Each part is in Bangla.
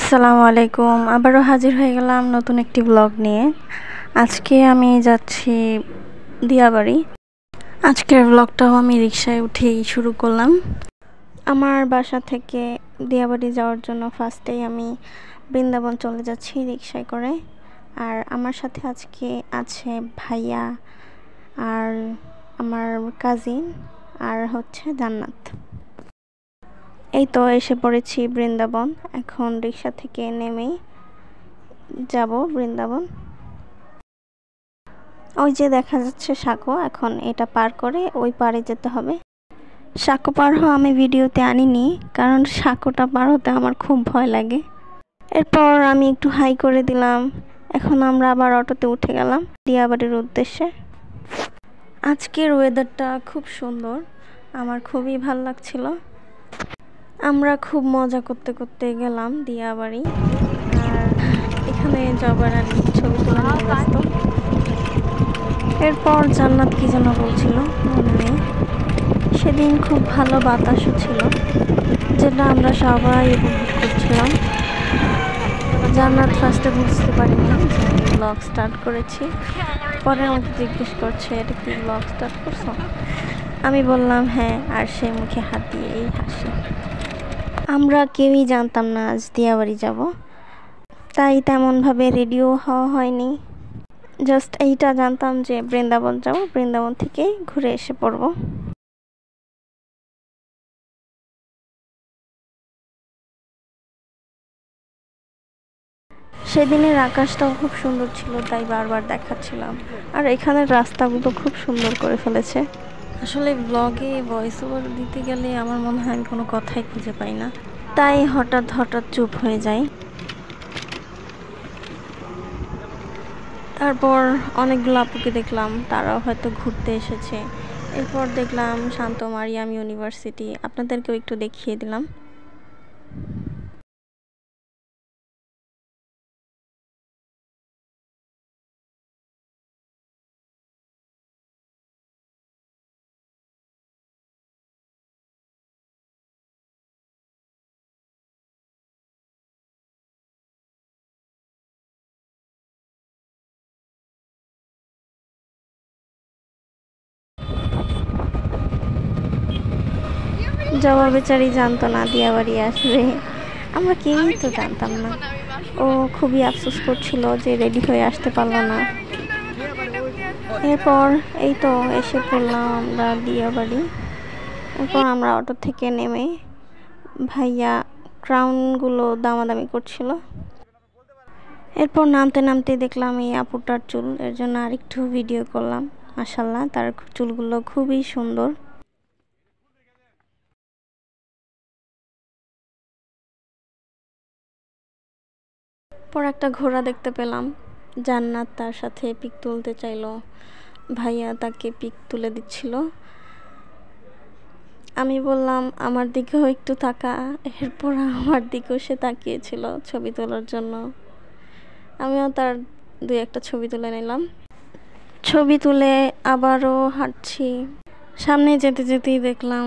আসসালামু আলাইকুম। আবারও হাজির হয়ে গেলাম নতুন একটি ব্লগ নিয়ে। আজকে আমি যাচ্ছি দিয়াবাড়ি। আজকের ব্লগটাও আমি রিকশায় উঠেই শুরু করলাম। আমার বাসা থেকে দিয়াবাড়ি যাওয়ার জন্য ফার্স্টেই আমি বৃন্দাবন চলে যাচ্ছি রিকশায় করে। আর আমার সাথে আজকে আছে ভাইয়া আর আমার কাজিন আর হচ্ছে জান্নাত। এই তো এসে পড়েছি বৃন্দাবন। এখন রিক্সা থেকে নেমেই যাব বৃন্দাবন। ওই যে দেখা যাচ্ছে সাঁকো, এখন এটা পার করে ওই পারে যেতে হবে। সাঁকো পার হওয়া আমি ভিডিওতে আনিনি, কারণ সাঁকোটা পার হতে আমার খুব ভয় লাগে। এরপর আমি একটু হাই করে দিলাম। এখন আমরা আবার অটোতে উঠে গেলাম দিয়াবাড়ির উদ্দেশ্যে। আজকের ওয়েদারটা খুব সুন্দর, আমার খুবই ভালো লাগছিল। আমরা খুব মজা করতে করতে গেলাম দিয়াবাড়ি। আর এখানে যাবার আর ছবি তোলা নিয়ে ব্যস্ত। এরপর জান্নাত কি যেন বলছিল মনে নেই। সেদিন খুব ভালো বাতাসও ছিল, যেটা আমরা সবাই উপভোগ করছিলাম। জান্নাত ফার্স্টে বুঝতে পারিনি যে আমি ব্লগ স্টার্ট করেছি। পরে আমাকে জিজ্ঞেস করছে, এটা কি ব্লগ স্টার্ট করছো? আমি বললাম হ্যাঁ, আর সে মুখে হাত দিয়ে এই হাসি। আমরা কেউই জানতাম না আজ দিয়াবাড়ি যাব, তাই তেমনভাবে রেডিও হওয়া হয়নি। জাস্ট এইটা জানতাম যে বৃন্দাবন যাব, বৃন্দাবন থেকে ঘুরে এসে পড়ব। সেদিনের আকাশটাও খুব সুন্দর ছিল, তাই বারবার দেখাচ্ছিলাম। আর এখানের রাস্তাগুলো খুব সুন্দর করে ফেলেছে। আসলে ব্লগে ভয়েস ওভার দিতে গেলে আমার মনে হয় আমি কোনো কথাই খুঁজে পাই না, তাই হঠাৎ হঠাৎ চুপ হয়ে যায়। তারপর অনেকগুলো আপুকে দেখলাম, তারাও হয়তো ঘুরতে এসেছে। এরপর দেখলাম শান্ত মারিয়াম ইউনিভার্সিটি, আপনাদেরকেও একটু দেখিয়ে দিলাম। জবা বেচারি জানতো না দিয়াবাড়ি আসবে, আমরা কেউই তো জানতাম না। ও খুবই আফসোস করছিল যে রেডি হয়ে আসতে পারলো না। এরপর এই তো এসে পড়লাম আমরা দিয়াবাড়ি। এরপর আমরা অটো থেকে নেমে ভাইয়া ক্রাউনগুলো দামাদামি করছিল। এরপর নামতে নামতে দেখলাম এই আপুটার চুল, এর জন্য আরেকটু ভিডিও করলাম। মাশাআল্লাহ, তার চুলগুলো খুবই সুন্দর। পর একটা ঘোড়া দেখতে পেলাম, জান্নাত তার সাথে পিক তুলতে চাইলো, ভাইয়া তাকে পিক তুলে দিচ্ছিল। আমি বললাম আমার দিকেও একটু তাকা। এরপর আমার দিকেও সে তাকিয়েছিল ছবি তোলার জন্য। আমিও তার দুই একটা ছবি তুলে নিলাম। ছবি তুলে আবারও হাঁটছি। সামনে যেতে যেতেই দেখলাম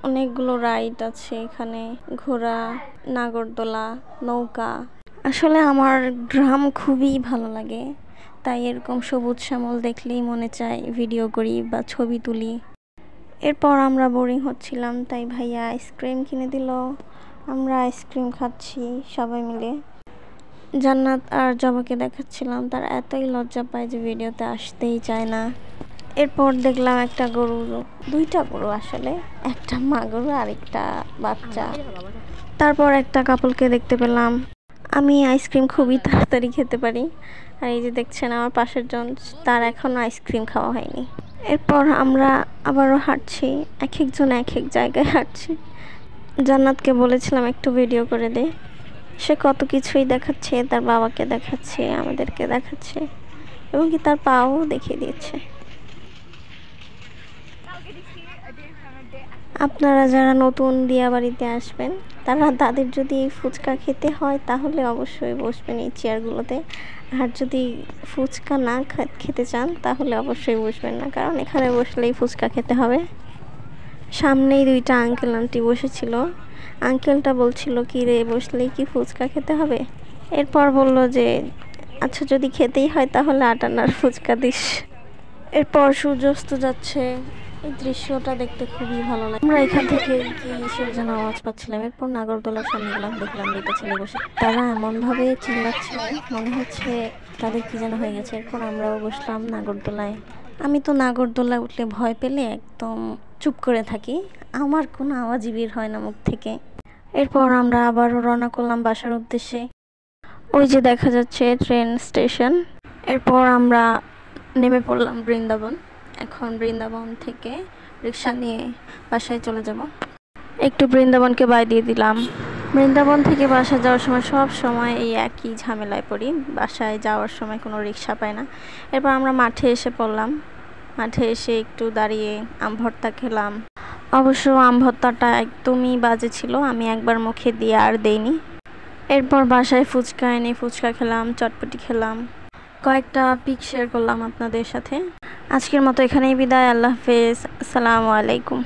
অনেকগুলো রাইড আছে এখানে, ঘোড়া, নাগরদোলা, নৌকা। আসলে আমার গ্রাম খুবই ভালো লাগে, তাই এরকম সবুজ শ্যামল দেখলেই মনে চায় ভিডিও করি বা ছবি তুলি। এরপর আমরা বোরিং হচ্ছিলাম, তাই ভাইয়া আইসক্রিম কিনে দিল। আমরা আইসক্রিম খাচ্ছি সবাই মিলে। জান্নাত আর জবাকে দেখাচ্ছিলাম, তার এতই লজ্জা পায় যে ভিডিওতে আসতেই চায় না। এরপর দেখলাম একটা গরু, দুইটা গরু আসলে, একটা মা গরু আর একটা বাচ্চা। তারপর একটা কাপলকে দেখতে পেলাম। আমি আইসক্রিম খুবই তাড়াতাড়ি খেতে পারি, আর এই যে দেখছেন আমার পাশের জন, তার এখনও আইসক্রিম খাওয়া হয়নি। এরপর আমরা আবারও হাঁটছি, এক একজন এক এক জায়গায় হাঁটছি। জান্নাতকে বলেছিলাম একটু ভিডিও করে দে, সে কত কিছুই দেখাচ্ছে, তার বাবাকে দেখাচ্ছে, আমাদেরকে দেখাচ্ছে, এবং কি তার পাও দেখিয়ে দিয়েছে। আপনারা যারা নতুন দিয়াবাড়িতে আসবেন, তাদের যদি ফুচকা খেতে হয় তাহলে অবশ্যই বসবেন এই চেয়ারগুলোতে। আর যদি ফুচকা না খেতে চান তাহলে অবশ্যই বসবেন না, কারণ এখানে বসলেই ফুচকা খেতে হবে। সামনেই দুইটা আঙ্কেল আন্টি বসেছিল। আঙ্কেলটা বলছিল কি রে, বসলেই কি ফুচকা খেতে হবে? এরপর বলল যে আচ্ছা যদি খেতেই হয় তাহলে আটানার ফুচকা দিস। এরপর সূর্যাস্ত যাচ্ছে, এই দৃশ্যটা দেখতে খুবই ভালো লাগে। আমরা এখান থেকে কিসের যেন আওয়াজ পাচ্ছিলাম। এরপর নাগরদোলার সামনে গেলাম, দেখলাম দুটো ছেলে বসে, তারা এমনভাবে চিল্লাচ্ছে মনে হচ্ছে তাদের কি যেন হয়ে গেছে। এরপর আমরাও বসলাম নাগরদোলায়। আমি তো নাগরদোলায় উঠলে ভয় পেলে একদম চুপ করে থাকি, আমার কোনো আওয়াজই বের হয় না মুখ থেকে। এরপর আমরা আবারও রওনা করলাম বাসার উদ্দেশ্যে। ওই যে দেখা যাচ্ছে ট্রেন স্টেশন। এরপর আমরা নেমে পড়লাম বৃন্দাবন। এখন বৃন্দাবন থেকে রিক্সা নিয়ে বাসায় চলে যাব। একটু বৃন্দাবনকে বাই দিয়ে দিলাম। বৃন্দাবন থেকে বাসা যাওয়ার সময় সব সময় এই একই ঝামেলায় পড়ি, বাসায় যাওয়ার সময় কোনো রিক্সা পাই না। এরপর আমরা মাঠে এসে পড়লাম। মাঠে এসে একটু দাঁড়িয়ে আম ভর্তা খেলাম। অবশ্য আম ভর্তাটা একদমই বাজে ছিল, আমি একবার মুখে দিয়ে আর দেইনি। এরপর বাসায় ফুচকা এনে ফুচকা খেলাম, চটপটি খেলাম, কয়েকটা পিক শেয়ার করলাম আপনাদের সাথে। আজকের মতো এখানেই বিদায়। আল্লাহ হাফেজ, আসসালামু আলাইকুম।